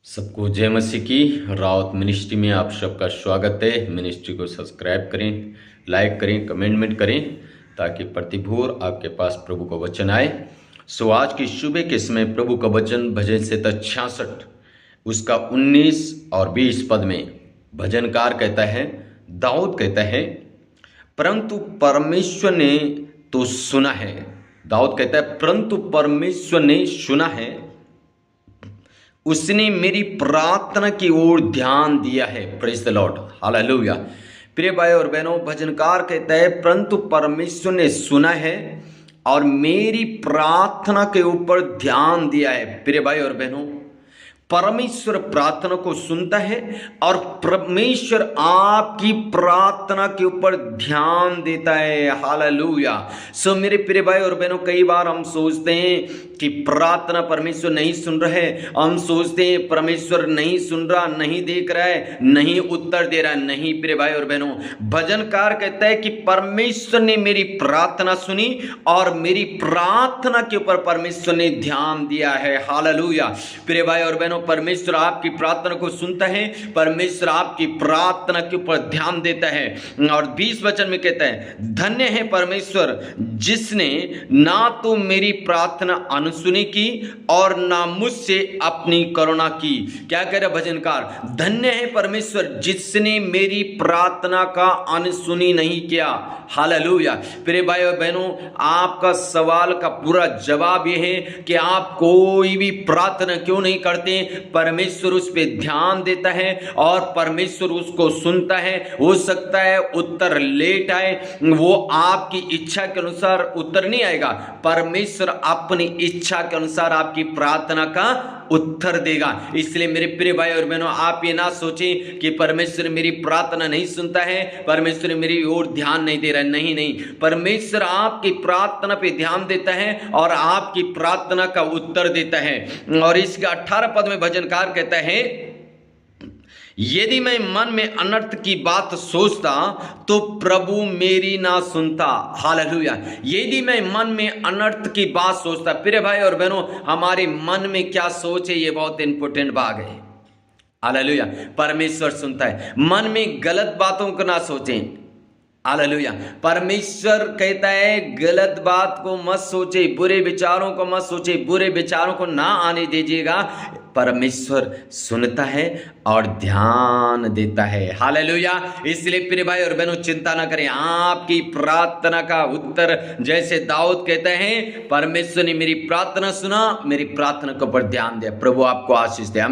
सबको जय मसीह की। रावत मिनिस्ट्री में आप सबका स्वागत है। मिनिस्ट्री को सब्सक्राइब करें, लाइक करें, कमेंट करें ताकि प्रतिभोर आपके पास प्रभु का वचन आए। आज की सुबह के समय प्रभु का वचन भजन से 66 उसका 19 और 20 पद में भजनकार कहता है, दाऊद कहता है, परंतु परमेश्वर ने तो सुना है। दाऊद कहता है, परंतु परमेश्वर ने सुना है, उसने मेरी प्रार्थना की ओर ध्यान दिया है। Praise the Lord, hallelujah. प्रिय भाई और बहनों, भजनकार कहता है, परंतु परमेश्वर ने सुना है और मेरी प्रार्थना के ऊपर ध्यान दिया है। प्रिय भाई और बहनों, परमेश्वर प्रार्थना को सुनता है और परमेश्वर आपकी प्रार्थना के ऊपर ध्यान देता है। हालेलुया। मेरे प्रिय भाई और बहनों, कई बार हम सोचते हैं कि प्रार्थना परमेश्वर नहीं सुन रहा है। हम सोचते हैं परमेश्वर नहीं सुन रहा, नहीं देख रहा है, नहीं उत्तर दे रहा है। नहीं प्रिय भाई और बहनों, भजनकार कहता है कि परमेश्वर ने मेरी प्रार्थना सुनी और मेरी प्रार्थना के ऊपर परमेश्वर ने ध्यान दिया है। हालेलुया। प्रिय भाई और बहनों, परमेश्वर आपकी प्रार्थना को सुनता है, परमेश्वर आपकी प्रार्थना के ऊपर ध्यान देता है। और 20 वचन में कहता है, धन्य है परमेश्वर जिसने ना तो मेरी प्रार्थना अनसुनी की और ना मुझसे अपनी करुणा की। क्या कह रहा भजनकार? धन्य है परमेश्वर जिसने मेरी प्रार्थना का अनसुनी नहीं किया। हालेलुया। प्रिय भाई और बहनों, आपका सवाल का पूरा जवाब यह है कि आप कोई भी प्रार्थना क्यों नहीं करते। परमेश्वर उस पर ध्यान देता है और परमेश्वर उसको सुनता है। हो सकता है उत्तर लेट आए, वो आपकी इच्छा के अनुसार उत्तर नहीं आएगा। परमेश्वर अपनी इच्छा के अनुसार आपकी प्रार्थना का उत्तर देगा। इसलिए मेरे प्रिय भाई और बहनों, आप ये ना सोचें कि परमेश्वर मेरी प्रार्थना नहीं सुनता है, परमेश्वर मेरी ओर ध्यान नहीं दे रहा है। नहीं नहीं, परमेश्वर आपकी प्रार्थना पे ध्यान देता है और आपकी प्रार्थना का उत्तर देता है। और इसके 18 पद में भजनकार कहता है, यदि मैं मन में अनर्थ की बात सोचता तो प्रभु मेरी ना सुनता। हालेलुया। यदि मैं मन में अनर्थ की बात सोचता, प्रिय भाई और बहनों, हमारे मन में क्या सोच है, ये बहुत इंपॉर्टेंट भाग है। हालेलुया। परमेश्वर सुनता है। मन में गलत बातों को ना सोचें। हालेलुया। परमेश्वर कहता है, गलत बात को मत सोचे, बुरे विचारों को मत सोचे, बुरे विचारों को ना आने दीजिएगा। परमेश्वर सुनता है और ध्यान देता है। हालेलुया। इसलिए प्रिय भाई और बहनों, चिंता ना करें। आपकी प्रार्थना का उत्तर, जैसे दाऊद कहते हैं, परमेश्वर ने मेरी प्रार्थना सुना, मेरी प्रार्थना के ऊपर ध्यान दिया। प्रभु आपको आशीष दे।